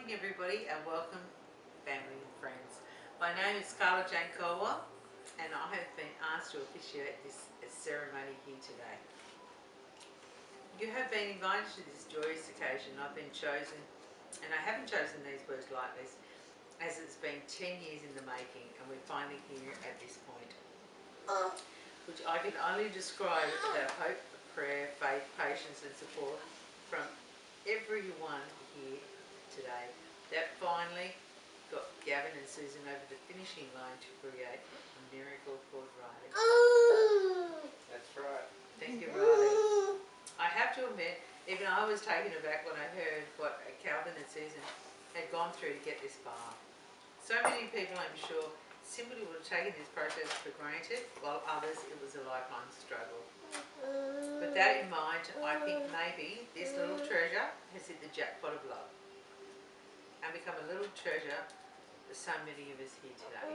evening everybody and welcome family and friends. My name is Scarlett Jane Colwell and I have been asked to officiate this ceremony here today. You have been invited to this joyous occasion. I've been chosen, and I haven't chosen these words lightly, as it's been 10 years in the making and we're finally here at this point, which I can only describe as our hope, prayer, faith, patience and support from everyone here today that finally got Gavin and Susan over the finishing line to create a miracle called Riley. That's right. Thank you, Riley. I have to admit, even I was taken aback when I heard what Calvin and Susan had gone through to get this far. So many people, I'm sure, simply would have taken this process for granted, while others it was a lifelong struggle. With that in mind, I think maybe this little treasure has hit the jackpot of love and become a little treasure for so many of us here today.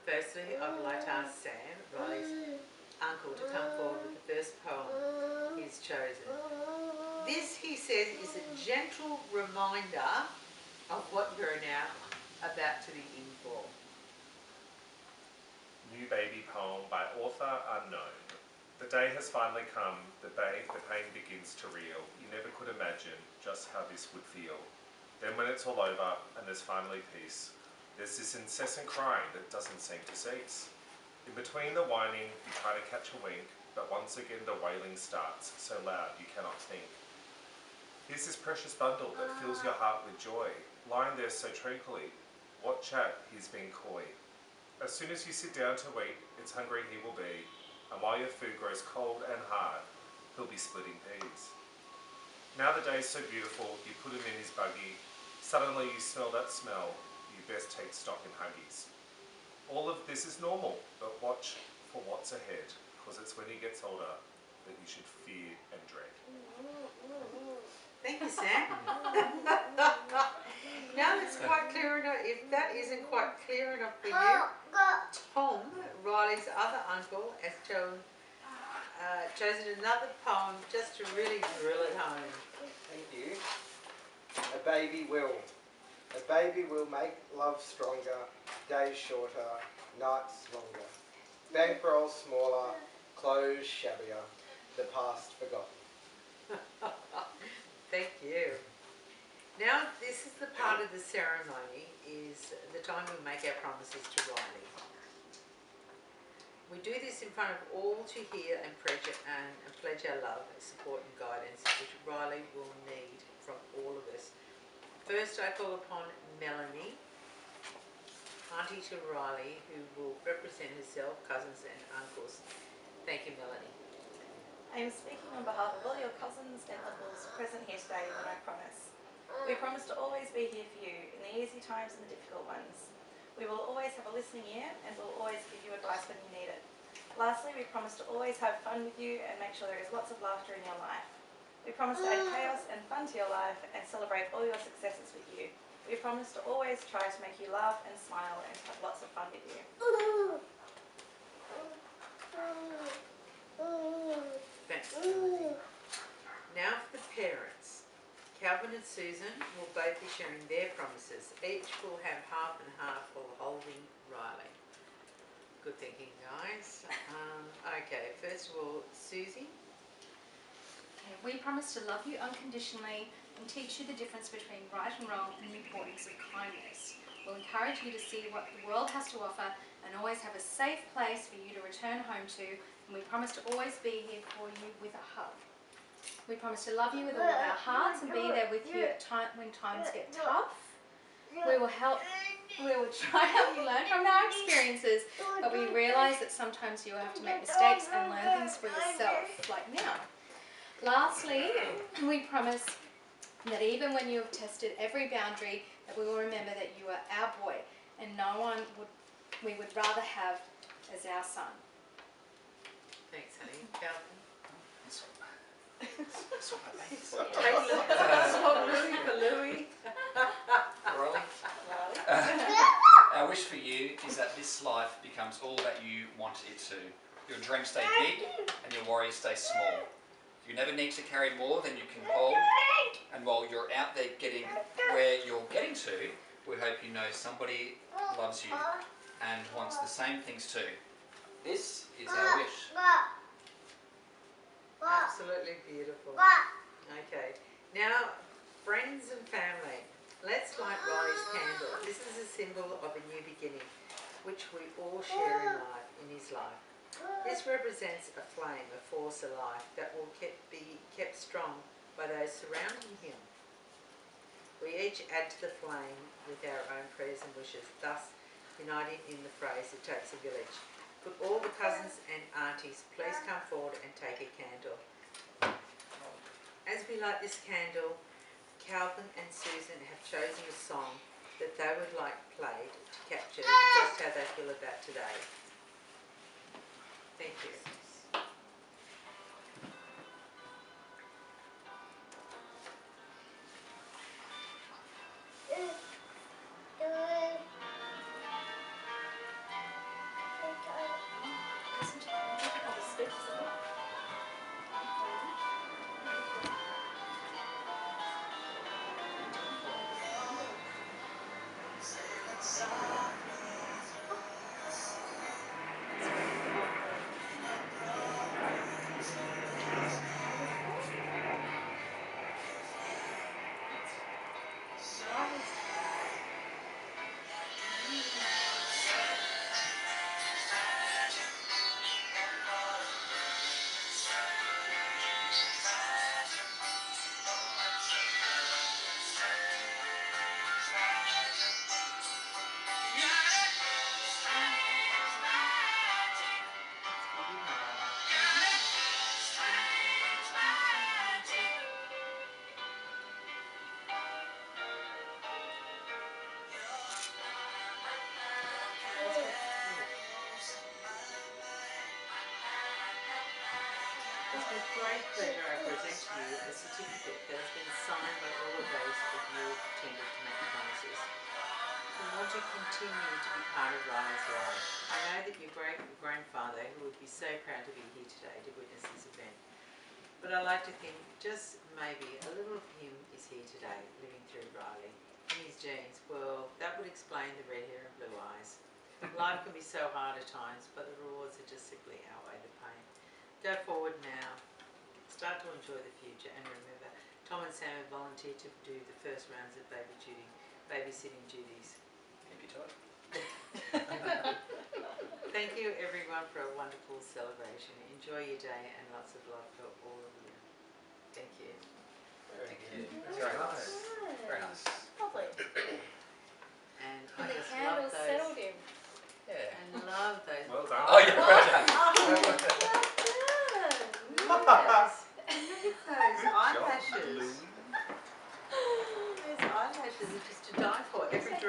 Firstly, I would like to ask Sam, Riley's uncle, to come forward with the first poem he's chosen. This, he says, is a gentle reminder of what you're now about to be in for. New baby poem by author unknown. The day has finally come, the pain begins to reel. You never could imagine just how this would feel. Then when it's all over and there's finally peace, there's this incessant crying that doesn't seem to cease. In between the whining, you try to catch a wink, but once again the wailing starts, so loud you cannot think. Here's this precious bundle that fills your heart with joy, lying there so tranquilly. What chat, he's been coy. As soon as you sit down to eat, it's hungry he will be, and while your food grows cold and hard, he'll be splitting peas. Now the day's so beautiful, you put him in his buggy. Suddenly you smell that smell, you best take stock in Huggies. All of this is normal, but watch for what's ahead, because it's when he gets older that you should fear and dread. Thank you, Sam. Now that's quite clear enough. If that isn't quite clear enough for you, Tom, Riley's other uncle, has chosen another poem just to really drill it home. Thank you. A baby will make love stronger, days shorter, nights longer. Bankroll smaller, clothes shabbier, the past forgotten. Thank you. Now this is the part of the ceremony, is the time we make our promises to Riley. We do this in front of all to hear and pledge our love, support and guidance, which Riley will need from all of us. First I call upon Melanie, auntie to Riley, who will represent herself, cousins and uncles. Thank you, Melanie. I am speaking on behalf of all your cousins and uncles present here today when I promise. We promise to always be here for you in the easy times and the difficult ones. We will always have a listening ear and will always give you advice when you need it. Lastly, we promise to always have fun with you and make sure there is lots of laughter in your life. We promise to add chaos and fun to your life and celebrate all your successes with you. We promise to always try to make you laugh and smile and have lots of fun with you. Thanks, Melanie. Now for the parents. Calvin and Susan will both be sharing their promises. Each will have half and half while holding Riley. Good thinking, guys. Okay, first of all, Susie. Okay, we promise to love you unconditionally and teach you the difference between right and wrong and the importance of kindness. We'll encourage you to see what the world has to offer and always have a safe place for you to return home to, and we promise to always be here for you with a hug. We promise to love you with all of our hearts and be there with you at when times get tough. We will try to help you learn from our experiences, but we realise that sometimes you will have to make mistakes and learn things for yourself, like now. Lastly, we promise that even when you have tested every boundary, that we will remember that you are our boy and no one we would rather have as our son. Thanks, honey. Calvin. Swap Louie for Louie. Riley, our wish for you is that this life becomes all that you want it to. Your dreams stay big and your worries stay small. You never need to carry more than you can hold, And while you're out there getting where you're getting to, we hope you know somebody loves you and wants the same things too. This is our wish. Absolutely beautiful. Okay, now friends and family, let's light Riley's candle. This is a symbol of a new beginning, which we all share in his life. This represents a flame, a force alive that will be kept strong by those surrounding him. We each add to the flame with our own prayers and wishes, thus uniting in the phrase, it takes a village. Could all the cousins and aunties please come forward and take a candle. As we light this candle, Calvin and Susan have chosen a song that they would like played to capture just how they feel about today. Thank you. It's with great pleasure I present to you a certificate that has been signed by all of those of you who attended to make promises. You want to continue to be part of Riley's life. I know that your great-grandfather, who would be so proud to be here today to witness this event, but I like to think just maybe a little of him is here today, living through Riley. In his genes, well, that would explain the red hair and blue eyes. Life can be so hard at times, but the rewards are just simply outweigh the pain. Go forward now. Start to enjoy the future, and remember, Tom and Sam have volunteered to do the first rounds of babysitting duties. Maybe Todd. Thank you everyone for a wonderful celebration. Enjoy your day and lots of love for all of you. Thank you. Thank you. Very nice. Very nice. Lovely. And And I the just love candle those. settled him. Yeah. And love those. Well done. Oh, yeah, well done. Look at those eyelashes. Louie. Those eyelashes are just to die for.